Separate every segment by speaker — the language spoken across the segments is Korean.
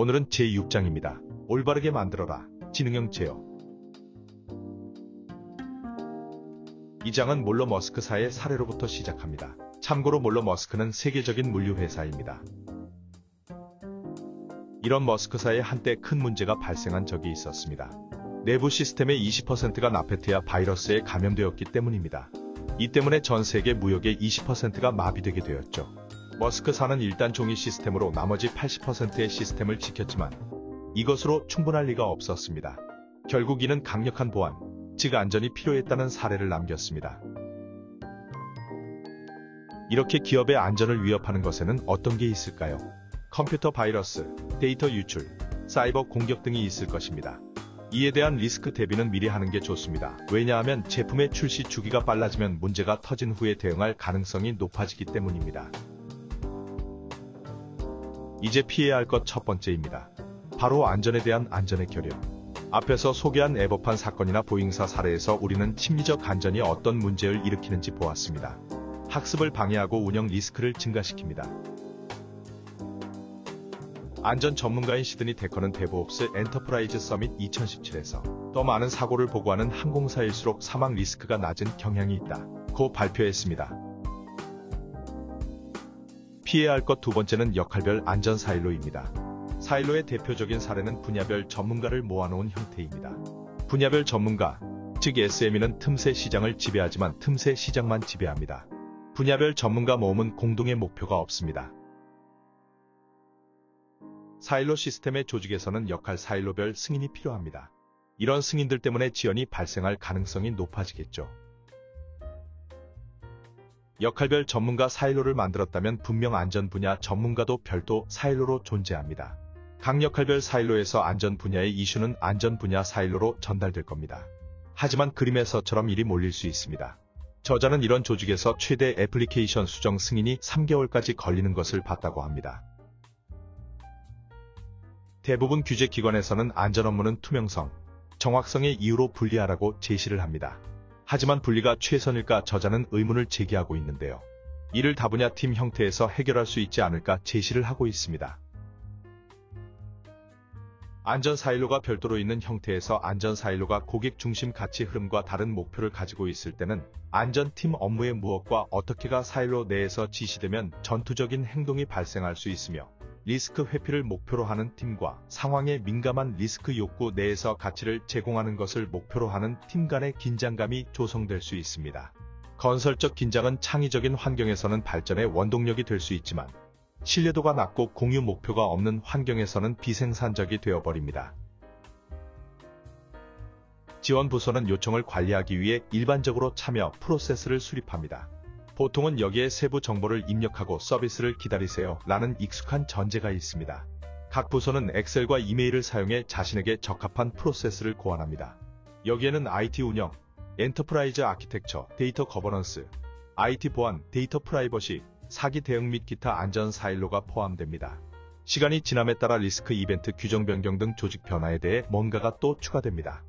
Speaker 1: 오늘은 제6장입니다. 올바르게 만들어라. 지능형 제어. 이 장은 몰러 머스크사의 사례로부터 시작합니다. 참고로 몰러 머스크는 세계적인 물류 회사입니다. 이런 머스크사에 한때 큰 문제가 발생한 적이 있었습니다. 내부 시스템의 20%가 나페트야 바이러스에 감염되었기 때문입니다. 이 때문에 전 세계 무역의 20%가 마비되게 되었죠. 머스크사는 일단 종이 시스템으로 나머지 80%의 시스템을 지켰지만 이것으로 충분할 리가 없었습니다. 결국 이는 강력한 보안, 즉 안전이 필요했다는 사례를 남겼습니다. 이렇게 기업의 안전을 위협하는 것에는 어떤 게 있을까요? 컴퓨터 바이러스, 데이터 유출, 사이버 공격 등이 있을 것입니다. 이에 대한 리스크 대비는 미리 하는 게 좋습니다. 왜냐하면 제품의 출시 주기가 빨라지면 문제가 터진 후에 대응할 가능성이 높아지기 때문입니다. 이제 피해야 할 것 첫 번째입니다. 바로 안전에 대한 안전의 결여. 앞에서 소개한 에버판 사건이나 보잉사 사례에서 우리는 심리적 안전이 어떤 문제를 일으키는지 보았습니다. 학습을 방해하고 운영 리스크를 증가시킵니다. 안전 전문가인 시드니 데커는 데브옵스 엔터프라이즈 서밋 2017에서 더 많은 사고를 보고하는 항공사일수록 사망 리스크가 낮은 경향이 있다고 발표했습니다. 피해야 할 것 두 번째는 역할별 안전 사일로입니다. 사일로의 대표적인 사례는 분야별 전문가를 모아놓은 형태입니다. 분야별 전문가, 즉 SME는 틈새 시장을 지배하지만 틈새 시장만 지배합니다. 분야별 전문가 모음은 공동의 목표가 없습니다. 사일로 시스템의 조직에서는 역할 사일로별 승인이 필요합니다. 이런 승인들 때문에 지연이 발생할 가능성이 높아지겠죠. 역할별 전문가 사일로를 만들었다면 분명 안전 분야 전문가도 별도 사일로로 존재합니다. 각 역할별 사일로에서 안전 분야의 이슈는 안전 분야 사일로로 전달될 겁니다. 하지만 그림에서처럼 일이 몰릴 수 있습니다. 저자는 이런 조직에서 최대 애플리케이션 수정 승인이 3개월까지 걸리는 것을 봤다고 합니다. 대부분 규제기관에서는 안전 업무는 투명성, 정확성의 이유로 분리하라고 제시를 합니다. 하지만 분리가 최선일까 저자는 의문을 제기하고 있는데요. 이를 다분야 팀 형태에서 해결할 수 있지 않을까 제시를 하고 있습니다. 안전 사일로가 별도로 있는 형태에서 안전 사일로가 고객 중심 가치 흐름과 다른 목표를 가지고 있을 때는 안전팀 업무의 무엇과 어떻게가 사일로 내에서 지시되면 전투적인 행동이 발생할 수 있으며 리스크 회피를 목표로 하는 팀과 상황에 민감한 리스크 욕구 내에서 가치를 제공하는 것을 목표로 하는 팀 간의 긴장감이 조성될 수 있습니다. 건설적 긴장은 창의적인 환경에서는 발전의 원동력이 될 수 있지만 신뢰도가 낮고 공유 목표가 없는 환경에서는 비생산적이 되어버립니다. 지원 부서는 요청을 관리하기 위해 일반적으로 참여 프로세스를 수립합니다. 보통은 여기에 세부 정보를 입력하고 서비스를 기다리세요 라는 익숙한 전제가 있습니다. 각 부서는 엑셀과 이메일을 사용해 자신에게 적합한 프로세스를 고안합니다. 여기에는 IT 운영, 엔터프라이즈 아키텍처, 데이터 거버넌스, IT 보안, 데이터 프라이버시, 사기 대응 및 기타 안전 사일로가 포함됩니다. 시간이 지남에 따라 리스크 이벤트 규정 변경 등 조직 변화에 대해 뭔가가 또 추가됩니다.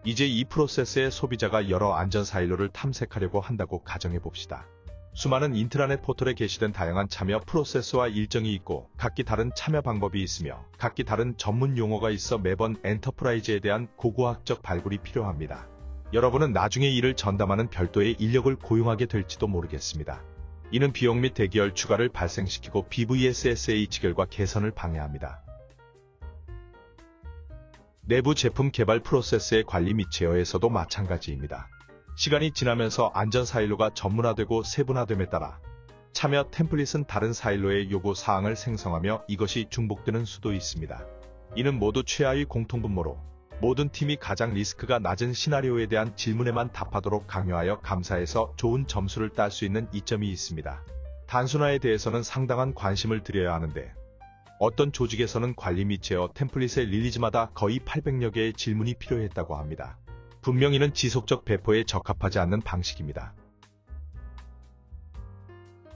Speaker 1: 이제 이 프로세스에 소비자가 여러 안전 사일로를 탐색하려고 한다고 가정해봅시다. 수많은 인트라넷 포털에 게시된 다양한 참여 프로세스와 일정이 있고 각기 다른 참여 방법이 있으며 각기 다른 전문 용어가 있어 매번 엔터프라이즈에 대한 고고학적 발굴이 필요합니다. 여러분은 나중에 이를 전담하는 별도의 인력을 고용하게 될지도 모르겠습니다. 이는 비용 및 대기열 추가를 발생시키고 BVSSH 결과 개선을 방해합니다. 내부 제품 개발 프로세스의 관리 및 제어에서도 마찬가지입니다. 시간이 지나면서 안전 사일로가 전문화되고 세분화됨에 따라 참여 템플릿은 다른 사일로의 요구 사항을 생성하며 이것이 중복되는 수도 있습니다. 이는 모두 최하위 공통분모로 모든 팀이 가장 리스크가 낮은 시나리오에 대한 질문에만 답하도록 강요하여 감사해서 좋은 점수를 딸 수 있는 이점이 있습니다. 단순화에 대해서는 상당한 관심을 드려야 하는데 어떤 조직에서는 관리 및 제어 템플릿의 릴리즈마다 거의 800여 개의 질문이 필요했다고 합니다. 분명 이는 지속적 배포에 적합하지 않는 방식입니다.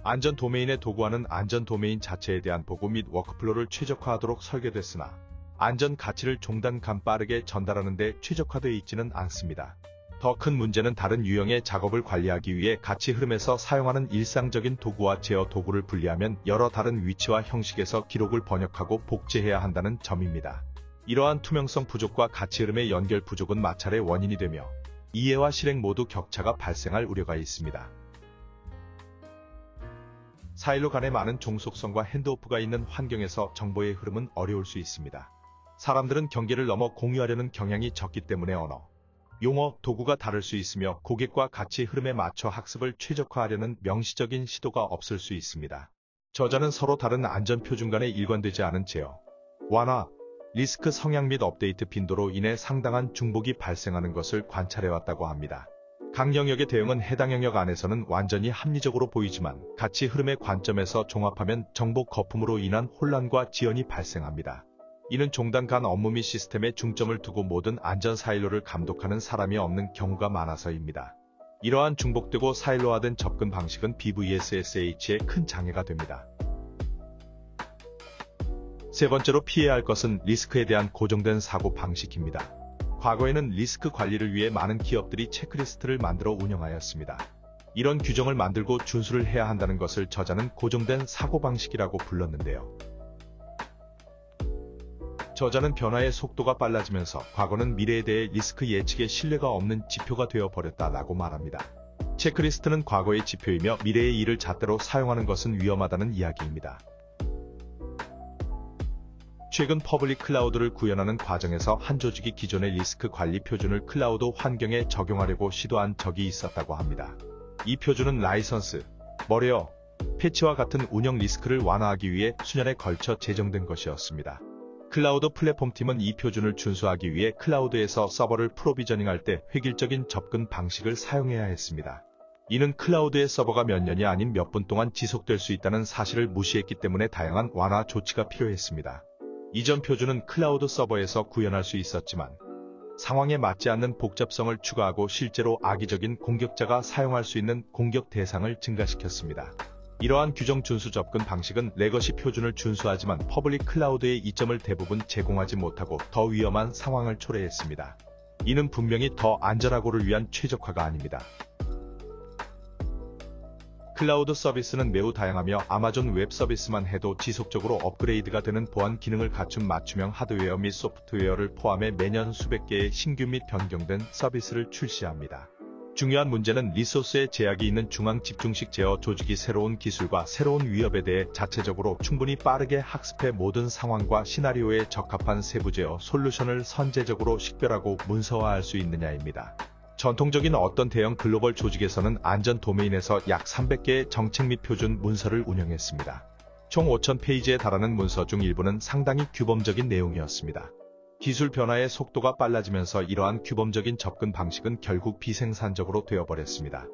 Speaker 1: 안전 도메인에 도구하는 안전 도메인 자체에 대한 보고 및 워크플로를 최적화하도록 설계됐으나 안전 가치를 종단 간 빠르게 전달하는 데 최적화되어 있지는 않습니다. 더 큰 문제는 다른 유형의 작업을 관리하기 위해 같이 흐름에서 사용하는 일상적인 도구와 제어 도구를 분리하면 여러 다른 위치와 형식에서 기록을 번역하고 복제해야 한다는 점입니다. 이러한 투명성 부족과 같이 흐름의 연결 부족은 마찰의 원인이 되며 이해와 실행 모두 격차가 발생할 우려가 있습니다. 사일로 간에 많은 종속성과 핸드오프가 있는 환경에서 정보의 흐름은 어려울 수 있습니다. 사람들은 경계를 넘어 공유하려는 경향이 적기 때문에 언어, 용어, 도구가 다를 수 있으며 고객과 같이 흐름에 맞춰 학습을 최적화하려는 명시적인 시도가 없을 수 있습니다. 저자는 서로 다른 안전표준 간에 일관되지 않은 제어, 완화, 리스크 성향 및 업데이트 빈도로 인해 상당한 중복이 발생하는 것을 관찰해왔다고 합니다. 각 영역의 대응은 해당 영역 안에서는 완전히 합리적으로 보이지만 같이 흐름의 관점에서 종합하면 정보 거품으로 인한 혼란과 지연이 발생합니다. 이는 종단 간 업무 및 시스템에 중점을 두고 모든 안전 사일로를 감독하는 사람이 없는 경우가 많아서입니다. 이러한 중복되고 사일로화된 접근 방식은 BVSSH에 큰 장애가 됩니다. 세 번째로 피해야 할 것은 리스크에 대한 고정된 사고 방식입니다. 과거에는 리스크 관리를 위해 많은 기업들이 체크리스트를 만들어 운영하였습니다. 이런 규정을 만들고 준수를 해야 한다는 것을 저자는 고정된 사고방식이라고 불렀는데요. 저자는 변화의 속도가 빨라지면서 과거는 미래에 대해 리스크 예측에 신뢰가 없는 지표가 되어버렸다라고 말합니다. 체크리스트는 과거의 지표이며 미래의 일을 잣대로 사용하는 것은 위험하다는 이야기입니다. 최근 퍼블릭 클라우드를 구현하는 과정에서 한 조직이 기존의 리스크 관리 표준을 클라우드 환경에 적용하려고 시도한 적이 있었다고 합니다. 이 표준은 라이선스, 머레어, 패치와 같은 운영 리스크를 완화하기 위해 수년에 걸쳐 제정된 것이었습니다. 클라우드 플랫폼 팀은 이 표준을 준수하기 위해 클라우드에서 서버를 프로비저닝할 때 획일적인 접근 방식을 사용해야 했습니다. 이는 클라우드의 서버가 몇 년이 아닌 몇 분 동안 지속될 수 있다는 사실을 무시했기 때문에 다양한 완화 조치가 필요했습니다. 이전 표준은 클라우드 서버에서 구현할 수 있었지만 상황에 맞지 않는 복잡성을 추가하고 실제로 악의적인 공격자가 사용할 수 있는 공격 대상을 증가시켰습니다. 이러한 규정 준수 접근 방식은 레거시 표준을 준수하지만 퍼블릭 클라우드의 이점을 대부분 제공하지 못하고 더 위험한 상황을 초래했습니다. 이는 분명히 더 안전하고를 위한 최적화가 아닙니다. 클라우드 서비스는 매우 다양하며 아마존 웹 서비스만 해도 지속적으로 업그레이드가 되는 보안 기능을 갖춘 맞춤형 하드웨어 및 소프트웨어를 포함해 매년 수백 개의 신규 및 변경된 서비스를 출시합니다. 중요한 문제는 리소스에 제약이 있는 중앙 집중식 제어 조직이 새로운 기술과 새로운 위협에 대해 자체적으로 충분히 빠르게 학습해 모든 상황과 시나리오에 적합한 세부 제어 솔루션을 선제적으로 식별하고 문서화할 수 있느냐입니다. 전통적인 어떤 대형 글로벌 조직에서는 안전 도메인에서 약 300개의 정책 및 표준 문서를 운영했습니다. 총 5,000페이지에 달하는 문서 중 일부는 상당히 규범적인 내용이었습니다. 기술 변화의 속도가 빨라지면서 이러한 규범적인 접근 방식은 결국 비생산적으로 되어버렸습니다.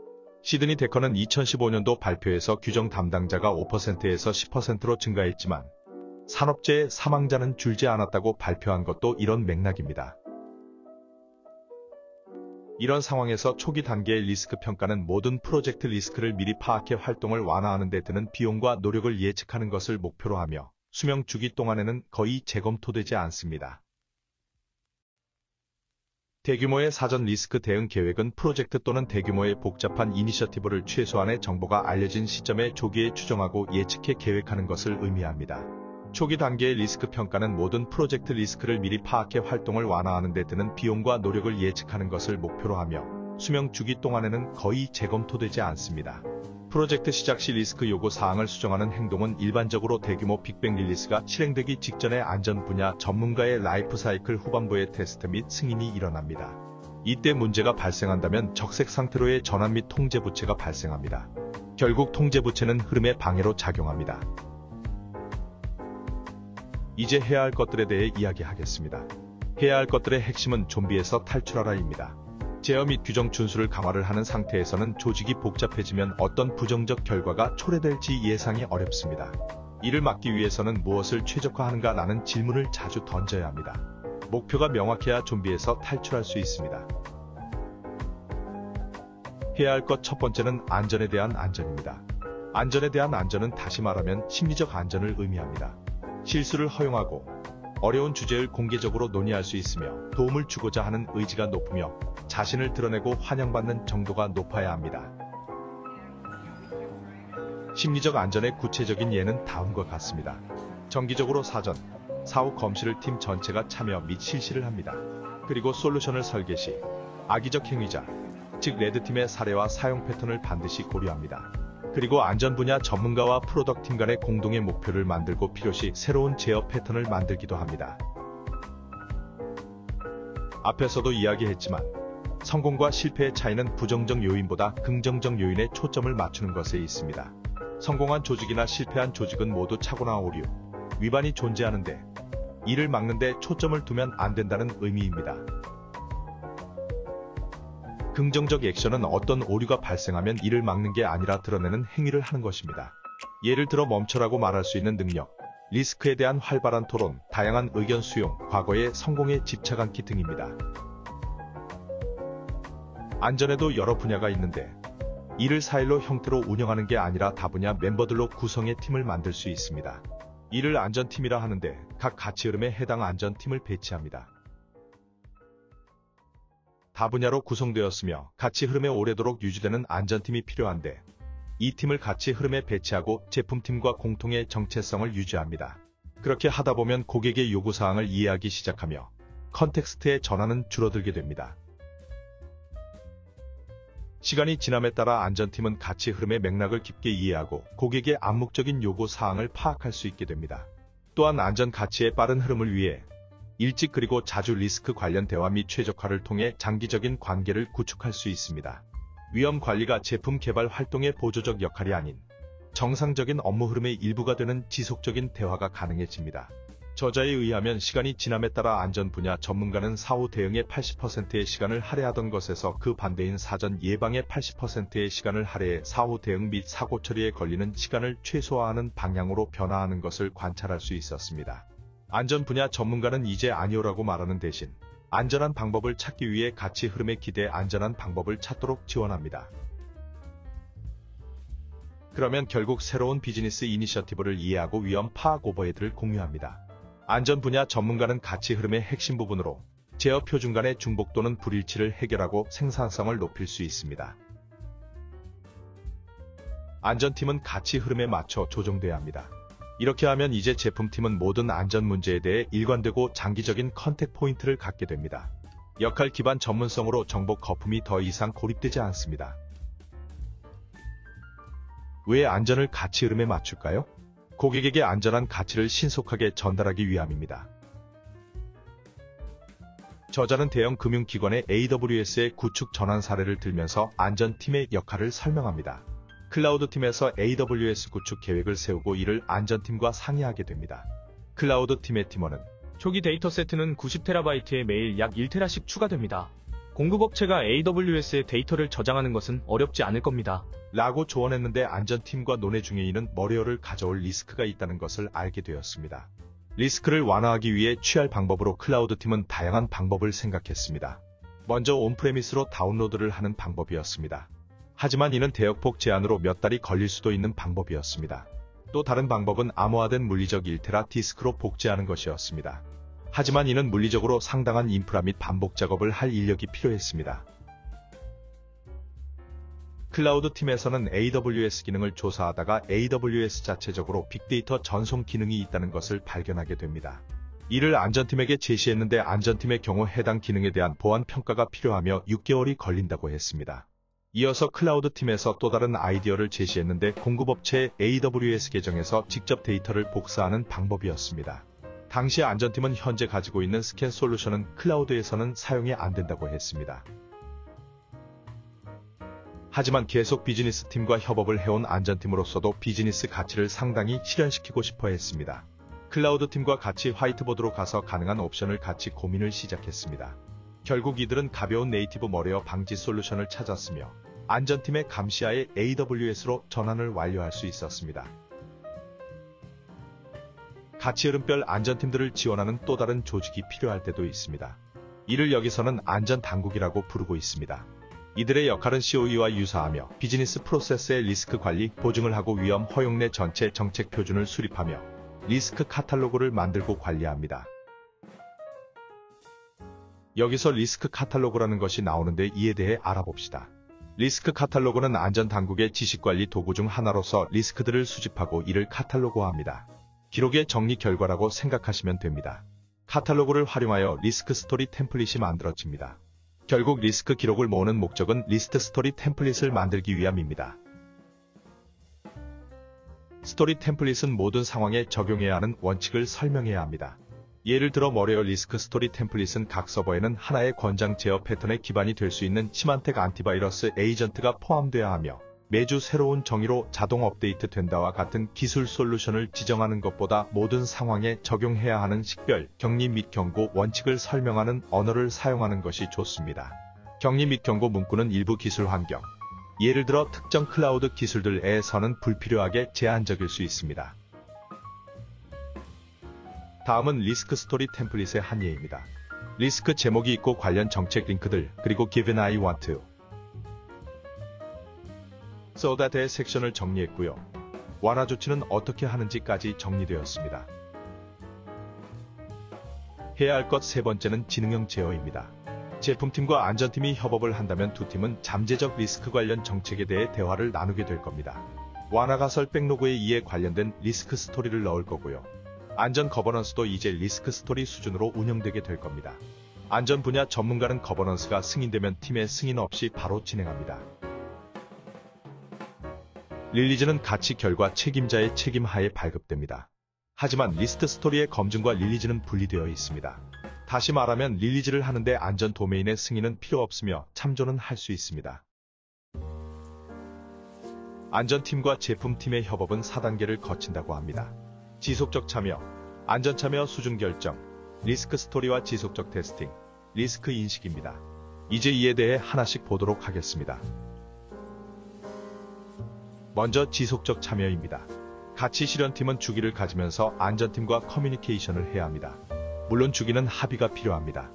Speaker 1: 시드니 데커는 2015년도 발표에서 규정 담당자가 5%에서 10%로 증가했지만 산업재해 사망자는 줄지 않았다고 발표한 것도 이런 맥락입니다. 이런 상황에서 초기 단계의 리스크 평가는 모든 프로젝트 리스크를 미리 파악해 활동을 완화하는 데 드는 비용과 노력을 예측하는 것을 목표로 하며 수명 주기 동안에는 거의 재검토되지 않습니다. 대규모의 사전 리스크 대응 계획은 프로젝트 또는 대규모의 복잡한 이니셔티브를 최소한의 정보가 알려진 시점에 조기에 추정하고 예측해 계획하는 것을 의미합니다. 초기 단계의 리스크 평가는 모든 프로젝트 리스크를 미리 파악해 활동을 완화하는 데 드는 비용과 노력을 예측하는 것을 목표로 하며 수명 주기 동안에는 거의 재검토되지 않습니다. 프로젝트 시작 시 리스크 요구 사항을 수정하는 행동은 일반적으로 대규모 빅뱅 릴리스가 실행되기 직전의 안전 분야 전문가의 라이프 사이클 후반부의 테스트 및 승인이 일어납니다. 이때 문제가 발생한다면 적색 상태로의 전환 및 통제 부채가 발생합니다. 결국 통제 부채는 흐름의 방해로 작용합니다. 이제 해야 할 것들에 대해 이야기하겠습니다. 해야 할 것들의 핵심은 좀비에서 탈출하라입니다. 제어 및 규정 준수를 강화를 하는 상태에서는 조직이 복잡해지면 어떤 부정적 결과가 초래될지 예상이 어렵습니다. 이를 막기 위해서는 무엇을 최적화하는가라는 질문을 자주 던져야 합니다. 목표가 명확해야 좀비에서 탈출할 수 있습니다. 해야 할 것 첫 번째는 안전에 대한 안전입니다. 안전에 대한 안전은 다시 말하면 심리적 안전을 의미합니다. 실수를 허용하고 어려운 주제를 공개적으로 논의할 수 있으며 도움을 주고자 하는 의지가 높으며 자신을 드러내고 환영받는 정도가 높아야 합니다. 심리적 안전의 구체적인 예는 다음과 같습니다. 정기적으로 사전, 사후 검시를 팀 전체가 참여 및 실시를 합니다. 그리고 솔루션을 설계 시 악의적 행위자, 즉 레드팀의 사례와 사용 패턴을 반드시 고려합니다. 그리고 안전 분야 전문가와 프로덕트팀 간의 공동의 목표를 만들고 필요시 새로운 제어 패턴을 만들기도 합니다. 앞에서도 이야기했지만 성공과 실패의 차이는 부정적 요인보다 긍정적 요인에 초점을 맞추는 것에 있습니다. 성공한 조직이나 실패한 조직은 모두 착오나 오류, 위반이 존재하는데 이를 막는 데 초점을 두면 안 된다는 의미입니다. 긍정적 액션은 어떤 오류가 발생하면 이를 막는 게 아니라 드러내는 행위를 하는 것입니다. 예를 들어 멈춰라고 말할 수 있는 능력, 리스크에 대한 활발한 토론, 다양한 의견 수용, 과거의 성공에 집착 않기 등입니다. 안전에도 여러 분야가 있는데 이를 사일로 형태로 운영하는 게 아니라 다분야 멤버들로 구성의 팀을 만들 수 있습니다. 이를 안전팀이라 하는데 각 가치 흐름에 해당 안전팀을 배치합니다. 다분야로 구성되었으며 가치 흐름에 오래도록 유지되는 안전팀이 필요한데 이 팀을 가치 흐름에 배치하고 제품팀과 공통의 정체성을 유지합니다. 그렇게 하다 보면 고객의 요구사항을 이해하기 시작하며 컨텍스트의 전환은 줄어들게 됩니다. 시간이 지남에 따라 안전팀은 가치 흐름의 맥락을 깊게 이해하고 고객의 암묵적인 요구사항을 파악할 수 있게 됩니다. 또한 안전 가치의 빠른 흐름을 위해 일찍 그리고 자주 리스크 관련 대화 및 최적화를 통해 장기적인 관계를 구축할 수 있습니다. 위험 관리가 제품 개발 활동의 보조적 역할이 아닌 정상적인 업무 흐름의 일부가 되는 지속적인 대화가 가능해집니다. 저자에 의하면 시간이 지남에 따라 안전 분야 전문가는 사후 대응의 80%의 시간을 할애하던 것에서 그 반대인 사전 예방의 80%의 시간을 할애해 사후 대응 및 사고 처리에 걸리는 시간을 최소화하는 방향으로 변화하는 것을 관찰할 수 있었습니다. 안전 분야 전문가는 이제 아니오라고 말하는 대신 안전한 방법을 찾기 위해 가치 흐름에 기대 안전한 방법을 찾도록 지원합니다. 그러면 결국 새로운 비즈니스 이니셔티브를 이해하고 위험 파악 오버헤드를 공유합니다. 안전 분야 전문가는 가치 흐름의 핵심 부분으로 제어 표준 간의 중복 또는 불일치를 해결하고 생산성을 높일 수 있습니다. 안전팀은 가치 흐름에 맞춰 조정돼야 합니다. 이렇게 하면 이제 제품팀은 모든 안전 문제에 대해 일관되고 장기적인 컨택 포인트를 갖게 됩니다. 역할 기반 전문성으로 정보 거품이 더 이상 고립되지 않습니다. 왜 안전을 가치 흐름에 맞출까요? 고객에게 안전한 가치를 신속하게 전달하기 위함입니다. 저자는 대형 금융기관의 AWS의 구축 전환 사례를 들면서 안전팀의 역할을 설명합니다. 클라우드팀에서 AWS 구축 계획을 세우고 이를 안전팀과 상의하게 됩니다. 클라우드팀의 팀원은
Speaker 2: 초기 데이터 세트는 90TB에 매일 약 1TB씩 추가됩니다. 공급업체가 AWS에 데이터를 저장하는 것은 어렵지 않을 겁니다.
Speaker 1: 라고 조언했는데 안전팀과 논의 중에 이는 머리어를 가져올 리스크가 있다는 것을 알게 되었습니다. 리스크를 완화하기 위해 취할 방법으로 클라우드팀은 다양한 방법을 생각했습니다. 먼저 온프레미스로 다운로드를 하는 방법이었습니다. 하지만 이는 대역폭 제한으로 몇 달이 걸릴 수도 있는 방법이었습니다. 또 다른 방법은 암호화된 물리적 1테라 디스크로 복제하는 것이었습니다. 하지만 이는 물리적으로 상당한 인프라 및 반복 작업을 할 인력이 필요했습니다. 클라우드 팀에서는 AWS 기능을 조사하다가 AWS 자체적으로 빅데이터 전송 기능이 있다는 것을 발견하게 됩니다. 이를 안전팀에게 제시했는데 안전팀의 경우 해당 기능에 대한 보안 평가가 필요하며 6개월이 걸린다고 했습니다. 이어서 클라우드 팀에서 또 다른 아이디어를 제시했는데 공급업체의 AWS 계정에서 직접 데이터를 복사하는 방법이었습니다. 당시 안전팀은 현재 가지고 있는 스캔 솔루션은 클라우드에서는 사용이 안 된다고 했습니다. 하지만 계속 비즈니스 팀과 협업을 해온 안전팀으로서도 비즈니스 가치를 상당히 실현시키고 싶어 했습니다. 클라우드 팀과 같이 화이트보드로 가서 가능한 옵션을 같이 고민을 시작했습니다. 결국 이들은 가벼운 네이티브 머레어 방지 솔루션을 찾았으며 안전팀의 감시하에 AWS로 전환을 완료할 수 있었습니다. 가치 흐름별 안전팀들을 지원하는 또 다른 조직이 필요할 때도 있습니다. 이를 여기서는 안전당국이라고 부르고 있습니다. 이들의 역할은 COE와 유사하며 비즈니스 프로세스의 리스크 관리, 보증을 하고 위험 허용 내 전체 정책 표준을 수립하며 리스크 카탈로그를 만들고 관리합니다. 여기서 리스크 카탈로그라는 것이 나오는데 이에 대해 알아봅시다. 리스크 카탈로그는 안전당국의 지식관리 도구 중 하나로서 리스크들을 수집하고 이를 카탈로그화합니다. 기록의 정리 결과라고 생각하시면 됩니다. 카탈로그를 활용하여 리스크 스토리 템플릿이 만들어집니다. 결국 리스크 기록을 모으는 목적은 리스트 스토리 템플릿을 만들기 위함입니다. 스토리 템플릿은 모든 상황에 적용해야 하는 원칙을 설명해야 합니다. 예를 들어 머레어 리스크 스토리 템플릿은 각 서버에는 하나의 권장 제어 패턴의 기반이 될 수 있는 시만텍 안티바이러스 에이전트가 포함되어야 하며 매주 새로운 정의로 자동 업데이트 된다와 같은 기술 솔루션을 지정하는 것보다 모든 상황에 적용해야 하는 식별, 격리 및 경고 원칙을 설명하는 언어를 사용하는 것이 좋습니다. 격리 및 경고 문구는 일부 기술 환경, 예를 들어 특정 클라우드 기술들에서는 불필요하게 제한적일 수 있습니다. 다음은 리스크 스토리 템플릿의 한 예입니다. 리스크 제목이 있고 관련 정책 링크들, 그리고 given I want to so that의 섹션을 정리했고요. 완화 조치는 어떻게 하는지까지 정리되었습니다. 해야 할 것 세 번째는 지능형 제어입니다. 제품팀과 안전팀이 협업을 한다면 두 팀은 잠재적 리스크 관련 정책에 대해 대화를 나누게 될 겁니다. 완화 가설 백로그에 이에 관련된 리스크 스토리를 넣을 거고요. 안전 거버넌스도 이제 리스크 스토리 수준으로 운영되게 될 겁니다. 안전 분야 전문가는 거버넌스가 승인되면 팀의 승인 없이 바로 진행합니다. 릴리즈는 가치 결과 책임자의 책임 하에 발급됩니다. 하지만 리스트 스토리의 검증과 릴리즈는 분리되어 있습니다. 다시 말하면 릴리즈를 하는데 안전 도메인의 승인은 필요 없으며 참조는 할 수 있습니다. 안전팀과 제품팀의 협업은 4단계를 거친다고 합니다. 지속적 참여, 안전 참여 수준 결정, 리스크 스토리와 지속적 테스팅, 리스크 인식입니다. 이제 이에 대해 하나씩 보도록 하겠습니다. 먼저 지속적 참여입니다. 가치 실현팀은 주기를 가지면서 안전팀과 커뮤니케이션을 해야 합니다. 물론 주기는 합의가 필요합니다.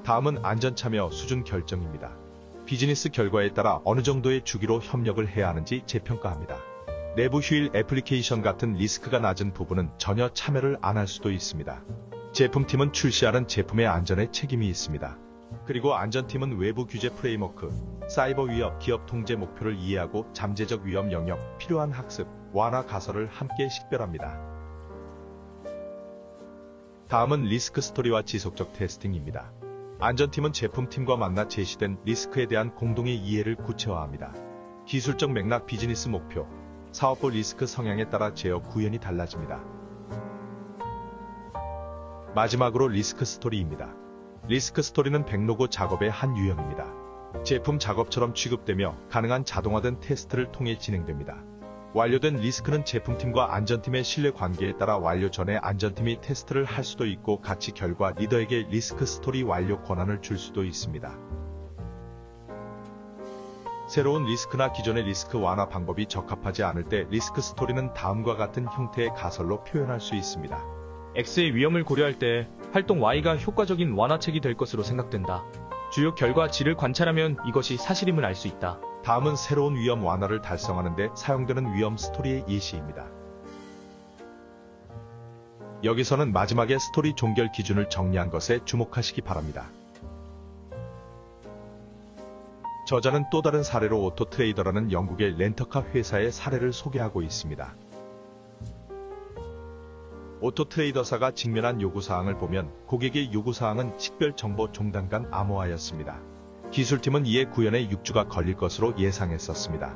Speaker 1: 다음은 안전 참여 수준 결정입니다. 비즈니스 결과에 따라 어느 정도의 주기로 협력을 해야 하는지 재평가합니다. 내부 휴일 애플리케이션 같은 리스크가 낮은 부분은 전혀 참여를 안 할 수도 있습니다. 제품팀은 출시하는 제품의 안전에 책임이 있습니다. 그리고 안전팀은 외부 규제 프레임워크, 사이버 위협, 기업 통제 목표를 이해하고 잠재적 위험 영역, 필요한 학습, 완화 가설을 함께 식별합니다. 다음은 리스크 스토리와 지속적 테스팅입니다. 안전팀은 제품팀과 만나 제시된 리스크에 대한 공동의 이해를 구체화합니다. 기술적 맥락, 비즈니스 목표, 사업부 리스크 성향에 따라 제어 구현이 달라집니다. 마지막으로 리스크 스토리입니다. 리스크 스토리는 백로그 작업의 한 유형입니다. 제품 작업처럼 취급되며 가능한 자동화된 테스트를 통해 진행됩니다. 완료된 리스크는 제품팀과 안전팀의 신뢰 관계에 따라 완료 전에 안전팀이 테스트를 할 수도 있고 가치 결과 리더에게 리스크 스토리 완료 권한을 줄 수도 있습니다. 새로운 리스크나 기존의 리스크 완화 방법이 적합하지 않을 때 리스크 스토리는 다음과 같은 형태의 가설로 표현할 수 있습니다.
Speaker 2: X의 위험을 고려할 때 활동 Y가 효과적인 완화책이 될 것으로 생각된다. 주요 결과 G를 관찰하면 이것이 사실임을 알 수 있다.
Speaker 1: 다음은 새로운 위험 완화를 달성하는 데 사용되는 위험 스토리의 예시입니다. 여기서는 마지막에 스토리 종결 기준을 정리한 것에 주목하시기 바랍니다. 저자는 또 다른 사례로 오토트레이더라는 영국의 렌터카 회사의 사례를 소개하고 있습니다. 오토트레이더사가 직면한 요구사항을 보면 고객의 요구사항은 식별정보 종단간 암호화였습니다. 기술팀은 이에 구현에 6주가 걸릴 것으로 예상했었습니다.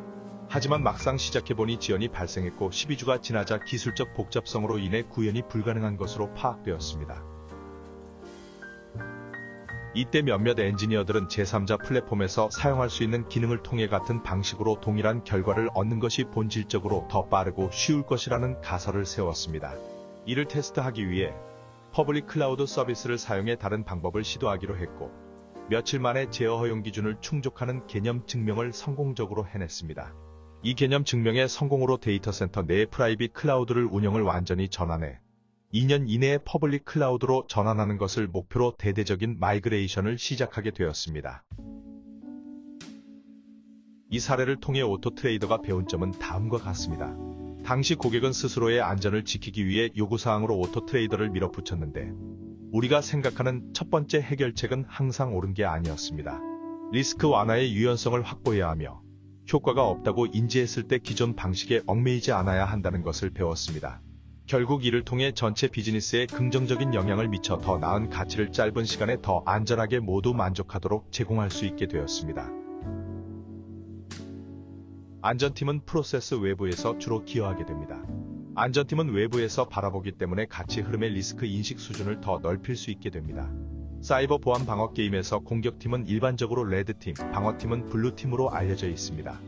Speaker 1: 하지만 막상 시작해보니 지연이 발생했고 12주가 지나자 기술적 복잡성으로 인해 구현이 불가능한 것으로 파악되었습니다. 이때 몇몇 엔지니어들은 제3자 플랫폼에서 사용할 수 있는 기능을 통해 같은 방식으로 동일한 결과를 얻는 것이 본질적으로 더 빠르고 쉬울 것이라는 가설을 세웠습니다. 이를 테스트하기 위해 퍼블릭 클라우드 서비스를 사용해 다른 방법을 시도하기로 했고 며칠 만에 제어 허용 기준을 충족하는 개념 증명을 성공적으로 해냈습니다. 이 개념 증명의 성공으로 데이터 센터 내의 프라이빗 클라우드를 운영을 완전히 전환해 2년 이내에 퍼블릭 클라우드로 전환하는 것을 목표로 대대적인 마이그레이션을 시작하게 되었습니다. 이 사례를 통해 오토트레이더가 배운 점은 다음과 같습니다. 당시 고객은 스스로의 안전을 지키기 위해 요구사항으로 오토트레이더를 밀어붙였는데 우리가 생각하는 첫 번째 해결책은 항상 옳은 게 아니었습니다. 리스크 완화의 유연성을 확보해야 하며 효과가 없다고 인지했을 때 기존 방식에 얽매이지 않아야 한다는 것을 배웠습니다. 결국 이를 통해 전체 비즈니스에 긍정적인 영향을 미쳐 더 나은 가치를 짧은 시간에 더 안전하게 모두 만족하도록 제공할 수 있게 되었습니다. 안전팀은 프로세스 외부에서 주로 기여하게 됩니다. 안전팀은 외부에서 바라보기 때문에 가치 흐름의 리스크 인식 수준을 더 넓힐 수 있게 됩니다. 사이버 보안 방어 게임에서 공격팀은 일반적으로 레드팀, 방어팀은 블루팀으로 알려져 있습니다.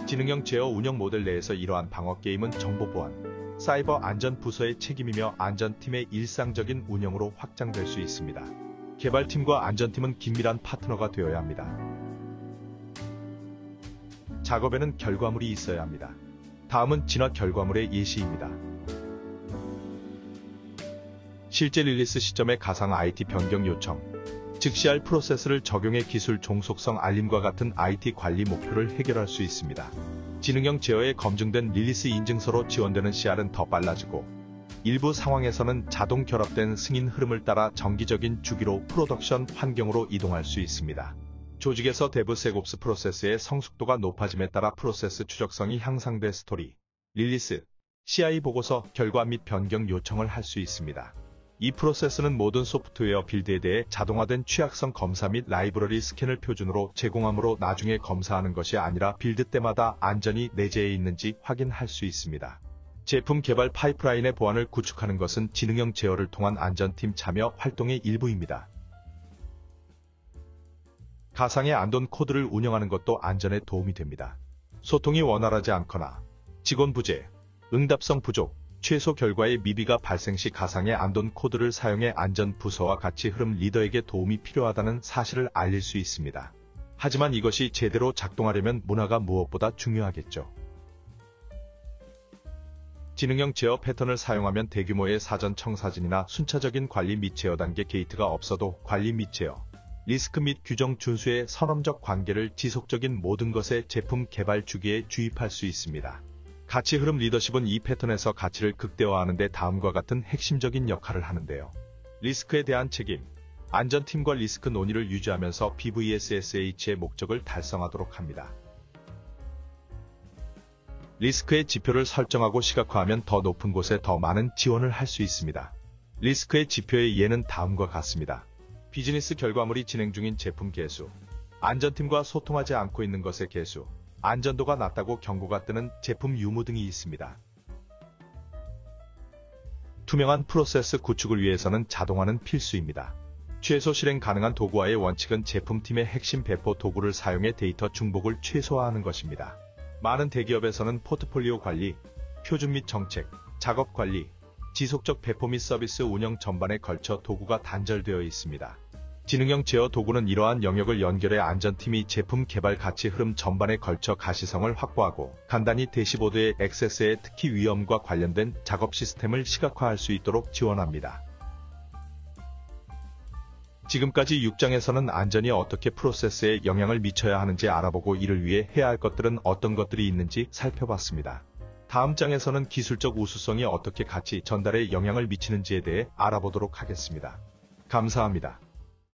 Speaker 1: 지능형 제어 운영 모델 내에서 이러한 방어 게임은 정보 보안, 사이버 안전 부서의 책임이며 안전팀의 일상적인 운영으로 확장될 수 있습니다. 개발팀과 안전팀은 긴밀한 파트너가 되어야 합니다. 작업에는 결과물이 있어야 합니다. 다음은 진화 결과물의 예시입니다. 실제 릴리스 시점의 가상 IT 변경 요청, 즉시할 프로세스를 적용해 기술 종속성 알림과 같은 IT 관리 목표를 해결할 수 있습니다. 지능형 제어에 검증된 릴리스 인증서로 지원되는 CR은 더 빨라지고 일부 상황에서는 자동 결합된 승인 흐름을 따라 정기적인 주기로 프로덕션 환경으로 이동할 수 있습니다. 조직에서 데브세곱스 프로세스의 성숙도가 높아짐에 따라 프로세스 추적성이 향상돼 스토리, 릴리스, CI 보고서, 결과 및 변경 요청을 할 수 있습니다. 이 프로세스는 모든 소프트웨어 빌드에 대해 자동화된 취약성 검사 및 라이브러리 스캔을 표준으로 제공하므로 나중에 검사하는 것이 아니라 빌드 때마다 안전이 내재해 있는지 확인할 수 있습니다. 제품 개발 파이프라인의 보안을 구축하는 것은 지능형 제어를 통한 안전팀 참여 활동의 일부입니다. 가상의 안돈 코드를 운영하는 것도 안전에 도움이 됩니다. 소통이 원활하지 않거나 직원 부재, 응답성 부족, 최소 결과의 미비가 발생 시 가상의 안돈 코드를 사용해 안전 부서와 가치 흐름 리더에게 도움이 필요하다는 사실을 알릴 수 있습니다. 하지만 이것이 제대로 작동하려면 문화가 무엇보다 중요하겠죠. 지능형 제어 패턴을 사용하면 대규모의 사전 청사진이나 순차적인 관리 및 제어 단계 게이트가 없어도 관리 및 제어, 리스크 및 규정 준수의 선험적 관계를 지속적인 모든 것의 제품 개발 주기에 주입할 수 있습니다. 가치 흐름 리더십은 이 패턴에서 가치를 극대화하는 데 다음과 같은 핵심적인 역할을 하는데요. 리스크에 대한 책임, 안전팀과 리스크 논의를 유지하면서 BVSSH의 목적을 달성하도록 합니다. 리스크의 지표를 설정하고 시각화하면 더 높은 곳에 더 많은 지원을 할 수 있습니다. 리스크의 지표의 예는 다음과 같습니다. 비즈니스 결과물이 진행 중인 제품 개수, 안전팀과 소통하지 않고 있는 것의 개수, 안전도가 낮다고 경고가 뜨는 제품 유무 등이 있습니다. 투명한 프로세스 구축을 위해서는 자동화는 필수입니다. 최소 실행 가능한 도구화의 원칙은 제품팀의 핵심 배포 도구를 사용해 데이터 중복을 최소화하는 것입니다. 많은 대기업에서는 포트폴리오 관리, 표준 및 정책, 작업 관리, 지속적 배포 및 서비스 운영 전반에 걸쳐 도구가 단절되어 있습니다. 지능형 제어 도구는 이러한 영역을 연결해 안전팀이 제품 개발 가치 흐름 전반에 걸쳐 가시성을 확보하고 간단히 대시보드의 액세스에 특히 위험과 관련된 작업 시스템을 시각화할 수 있도록 지원합니다. 지금까지 6장에서는 안전이 어떻게 프로세스에 영향을 미쳐야 하는지 알아보고 이를 위해 해야 할 것들은 어떤 것들이 있는지 살펴봤습니다. 다음 장에서는 기술적 우수성이 어떻게 가치 전달에 영향을 미치는지에 대해 알아보도록 하겠습니다. 감사합니다.